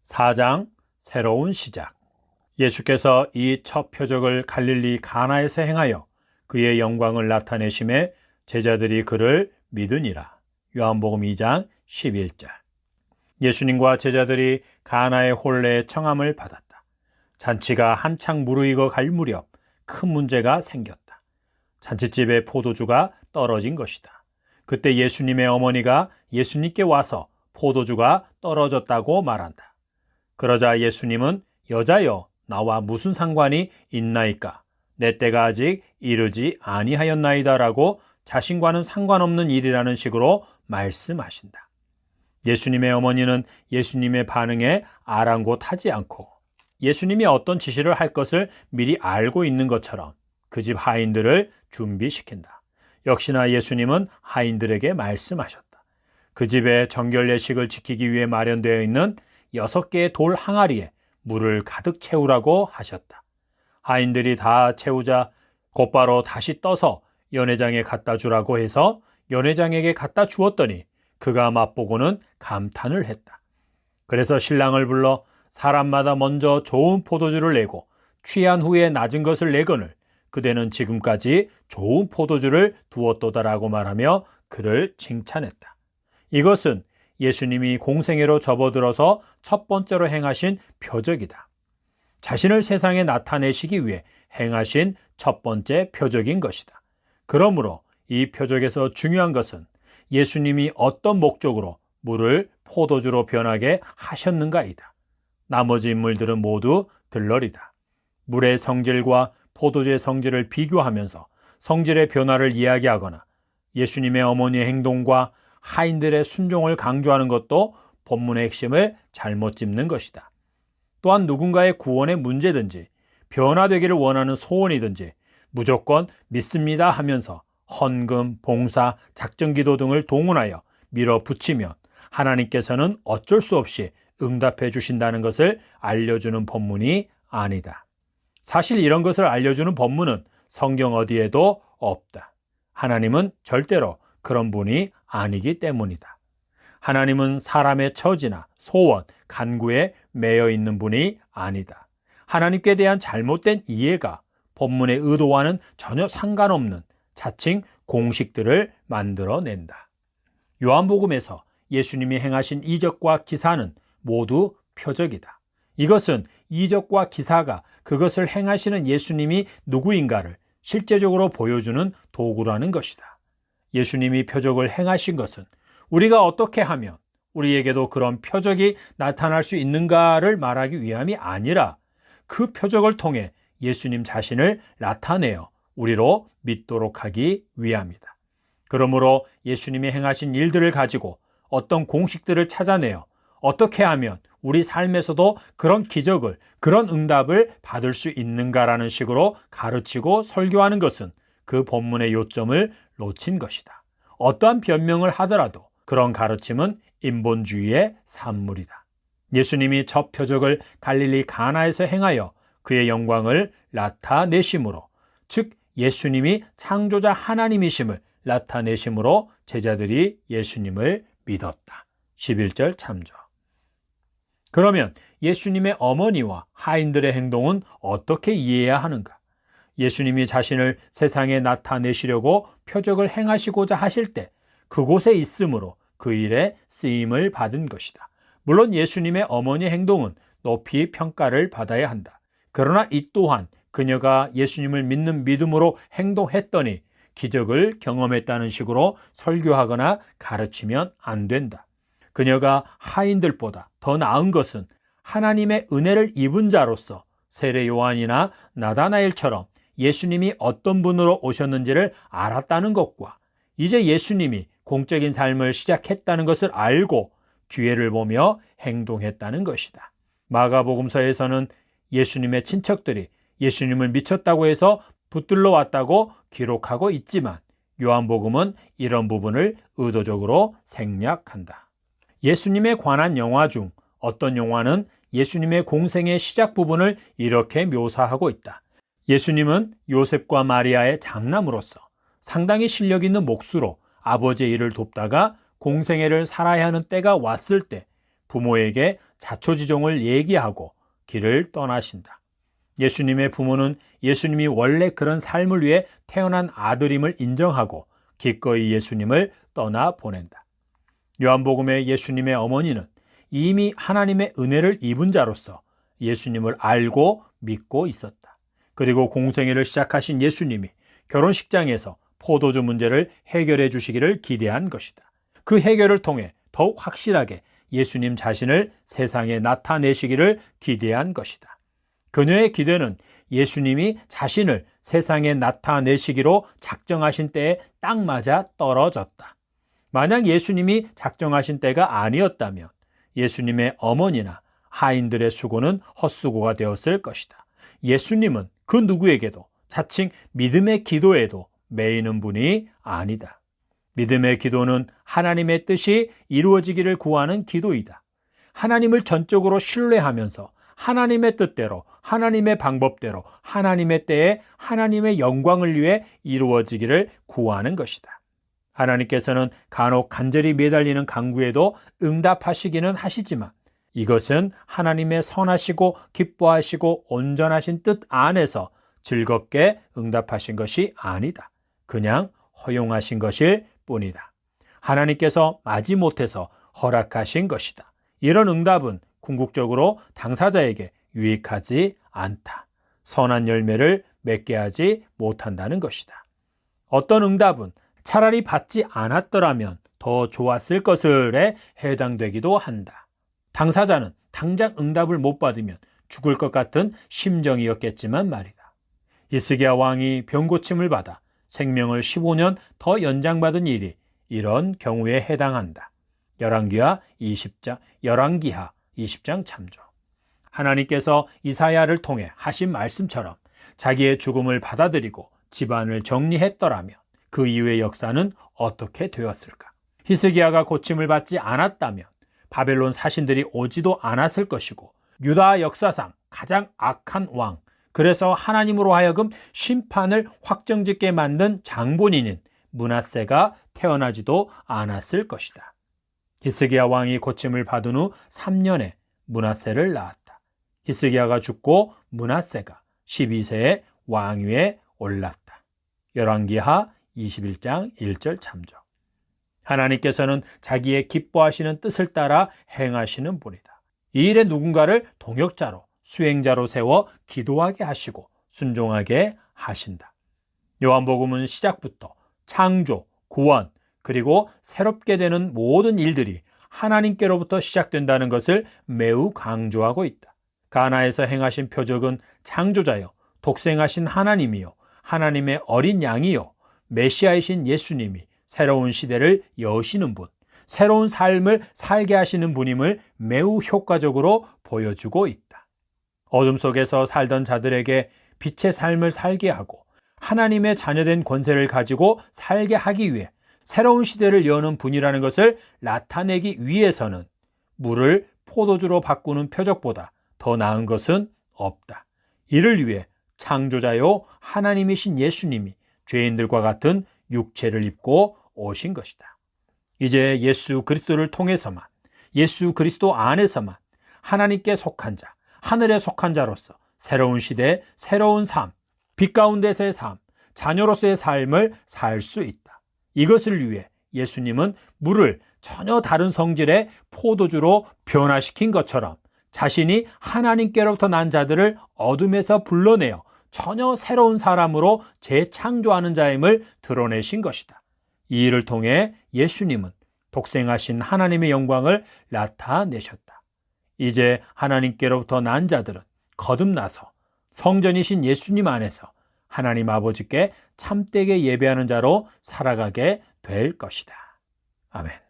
4장 새로운 시작. 예수께서 이 첫 표적을 갈릴리 가나에서 행하여 그의 영광을 나타내심에 제자들이 그를 믿으니라. 요한복음 2장 11절. 예수님과 제자들이 가나의 혼례의 청함을 받았다. 잔치가 한창 무르익어 갈 무렵 큰 문제가 생겼다. 잔치집에 포도주가 떨어진 것이다. 그때 예수님의 어머니가 예수님께 와서 포도주가 떨어졌다고 말한다. 그러자 예수님은 여자여, 나와 무슨 상관이 있나이까? 내 때가 아직 이르지 아니하였나이다 라고 자신과는 상관없는 일이라는 식으로 말씀하신다. 예수님의 어머니는 예수님의 반응에 아랑곳하지 않고 예수님이 어떤 지시를 할 것을 미리 알고 있는 것처럼 그 집 하인들을 준비시킨다. 역시나 예수님은 하인들에게 말씀하셨다. 그 집의 정결 예식을 지키기 위해 마련되어 있는 6개의 돌 항아리에 물을 가득 채우라고 하셨다. 하인들이 다 채우자 곧바로 다시 떠서 연회장에 갖다 주라고 해서 연회장에게 갖다 주었더니 그가 맛보고는 감탄을 했다. 그래서 신랑을 불러 사람마다 먼저 좋은 포도주를 내고 취한 후에 낮은 것을 내거늘 그대는 지금까지 좋은 포도주를 두었도다라고 말하며 그를 칭찬했다. 이것은 예수님이 공생애로 접어들어서 첫 번째로 행하신 표적이다. 자신을 세상에 나타내시기 위해 행하신 첫 번째 표적인 것이다. 그러므로 이 표적에서 중요한 것은 예수님이 어떤 목적으로 물을 포도주로 변하게 하셨는가이다. 나머지 인물들은 모두 들러리다. 물의 성질과 포도주의 성질을 비교하면서 성질의 변화를 이야기하거나 예수님의 어머니의 행동과 하인들의 순종을 강조하는 것도 본문의 핵심을 잘못 짚는 것이다. 또한 누군가의 구원의 문제든지 변화되기를 원하는 소원이든지 무조건 믿습니다 하면서 헌금, 봉사, 작정기도 등을 동원하여 밀어붙이면 하나님께서는 어쩔 수 없이 응답해 주신다는 것을 알려주는 본문이 아니다. 사실 이런 것을 알려주는 본문은 성경 어디에도 없다. 하나님은 절대로 그런 분이 아니기 때문이다. 하나님은 사람의 처지나 소원, 간구에 매여 있는 분이 아니다. 하나님께 대한 잘못된 이해가 본문의 의도와는 전혀 상관없는 자칭 공식들을 만들어낸다. 요한복음에서 예수님이 행하신 이적과 기사는 모두 표적이다. 이것은 이적과 기사가 그것을 행하시는 예수님이 누구인가를 실제적으로 보여주는 도구라는 것이다. 예수님이 표적을 행하신 것은 우리가 어떻게 하면 우리에게도 그런 표적이 나타날 수 있는가를 말하기 위함이 아니라 그 표적을 통해 예수님 자신을 나타내어 우리로 믿도록 하기 위함이다. 그러므로 예수님이 행하신 일들을 가지고 어떤 공식들을 찾아내어 어떻게 하면 우리 삶에서도 그런 기적을, 그런 응답을 받을 수 있는가라는 식으로 가르치고 설교하는 것은 그 본문의 요점을 놓친 것이다. 어떠한 변명을 하더라도 그런 가르침은 인본주의의 산물이다. 예수님이 첫 표적을 갈릴리 가나에서 행하여 그의 영광을 나타내심으로, 즉 예수님이 창조자 하나님이심을 나타내심으로 제자들이 예수님을 믿었다. 11절 참조. 그러면 예수님의 어머니와 하인들의 행동은 어떻게 이해해야 하는가? 예수님이 자신을 세상에 나타내시려고 표적을 행하시고자 하실 때 그곳에 있으므로 그 일에 쓰임을 받은 것이다. 물론 예수님의 어머니의 행동은 높이 평가를 받아야 한다. 그러나 이 또한 그녀가 예수님을 믿는 믿음으로 행동했더니 기적을 경험했다는 식으로 설교하거나 가르치면 안 된다. 그녀가 하인들보다 더 나은 것은 하나님의 은혜를 입은 자로서 세례 요한이나 나다나엘처럼 예수님이 어떤 분으로 오셨는지를 알았다는 것과 이제 예수님이 공적인 삶을 시작했다는 것을 알고 기회를 보며 행동했다는 것이다. 마가복음서에서는 예수님의 친척들이 예수님을 미쳤다고 해서 붙들러 왔다고 기록하고 있지만 요한복음은 이런 부분을 의도적으로 생략한다. 예수님에 관한 영화 중 어떤 영화는 예수님의 공생의 시작 부분을 이렇게 묘사하고 있다. 예수님은 요셉과 마리아의 장남으로서 상당히 실력 있는 몫으로 아버지의 일을 돕다가 공생애를 살아야 하는 때가 왔을 때 부모에게 자초지종을 얘기하고 길을 떠나신다. 예수님의 부모는 예수님이 원래 그런 삶을 위해 태어난 아들임을 인정하고 기꺼이 예수님을 떠나보낸다. 요한복음의 예수님의 어머니는 이미 하나님의 은혜를 입은 자로서 예수님을 알고 믿고 있었다. 그리고 공생애를 시작하신 예수님이 결혼식장에서 포도주 문제를 해결해 주시기를 기대한 것이다. 그 해결을 통해 더욱 확실하게 예수님 자신을 세상에 나타내시기를 기대한 것이다. 그녀의 기대는 예수님이 자신을 세상에 나타내시기로 작정하신 때에 딱 맞아 떨어졌다. 만약 예수님이 작정하신 때가 아니었다면 예수님의 어머니나 하인들의 수고는 헛수고가 되었을 것이다. 예수님은 그 누구에게도 자칭 믿음의 기도에도 매이는 분이 아니다. 믿음의 기도는 하나님의 뜻이 이루어지기를 구하는 기도이다. 하나님을 전적으로 신뢰하면서 하나님의 뜻대로, 하나님의 방법대로, 하나님의 때에 하나님의 영광을 위해 이루어지기를 구하는 것이다. 하나님께서는 간혹 간절히 매달리는 간구에도 응답하시기는 하시지만 이것은 하나님의 선하시고 기뻐하시고 온전하신 뜻 안에서 즐겁게 응답하신 것이 아니다. 그냥 허용하신 것일 뿐이다. 하나님께서 마지못해서 허락하신 것이다. 이런 응답은 궁극적으로 당사자에게 유익하지 않다. 선한 열매를 맺게 하지 못한다는 것이다. 어떤 응답은 차라리 받지 않았더라면 더 좋았을 것을에 해당되기도 한다. 당사자는 당장 응답을 못 받으면 죽을 것 같은 심정이었겠지만 말이다. 히스기야 왕이 병고침을 받아 생명을 15년 더 연장받은 일이 이런 경우에 해당한다. 열왕기하 20장 참조. 하나님께서 이사야를 통해 하신 말씀처럼 자기의 죽음을 받아들이고 집안을 정리했더라면 그 이후의 역사는 어떻게 되었을까? 히스기야가 고침을 받지 않았다면 바벨론 사신들이 오지도 않았을 것이고 유다 역사상 가장 악한 왕, 그래서 하나님으로 하여금 심판을 확정짓게 만든 장본인인 므낫세가 태어나지도 않았을 것이다. 히스기야 왕이 고침을 받은 후 3년에 므낫세를 낳았다. 히스기야가 죽고 므낫세가 12세에 왕위에 올랐다. 열왕기하 21장 1절 참조. 하나님께서는 자기의 기뻐하시는 뜻을 따라 행하시는 분이다. 이 일에 누군가를 동역자로, 수행자로 세워 기도하게 하시고 순종하게 하신다. 요한복음은 시작부터 창조, 구원, 그리고 새롭게 되는 모든 일들이 하나님께로부터 시작된다는 것을 매우 강조하고 있다. 가나에서 행하신 표적은 창조자요, 독생하신 하나님이요, 하나님의 어린 양이요, 메시아이신 예수님이 새로운 시대를 여시는 분, 새로운 삶을 살게 하시는 분임을 매우 효과적으로 보여주고 있다. 어둠 속에서 살던 자들에게 빛의 삶을 살게 하고 하나님의 자녀된 권세를 가지고 살게 하기 위해 새로운 시대를 여는 분이라는 것을 나타내기 위해서는 물을 포도주로 바꾸는 표적보다 더 나은 것은 없다. 이를 위해 창조자요 하나님이신 예수님이 죄인들과 같은 육체를 입고 오신 것이다. 이제 예수 그리스도를 통해서만, 예수 그리스도 안에서만 하나님께 속한 자, 하늘에 속한 자로서 새로운 시대, 새로운 삶, 빛 가운데서의 삶, 자녀로서의 삶을 살 수 있다. 이것을 위해 예수님은 물을 전혀 다른 성질의 포도주로 변화시킨 것처럼 자신이 하나님께로부터 난 자들을 어둠에서 불러내어 전혀 새로운 사람으로 재창조하는 자임을 드러내신 것이다. 이 일을 통해 예수님은 독생하신 하나님의 영광을 나타내셨다. 이제 하나님께로부터 난 자들은 거듭나서 성전이신 예수님 안에서 하나님 아버지께 참되게 예배하는 자로 살아가게 될 것이다. 아멘.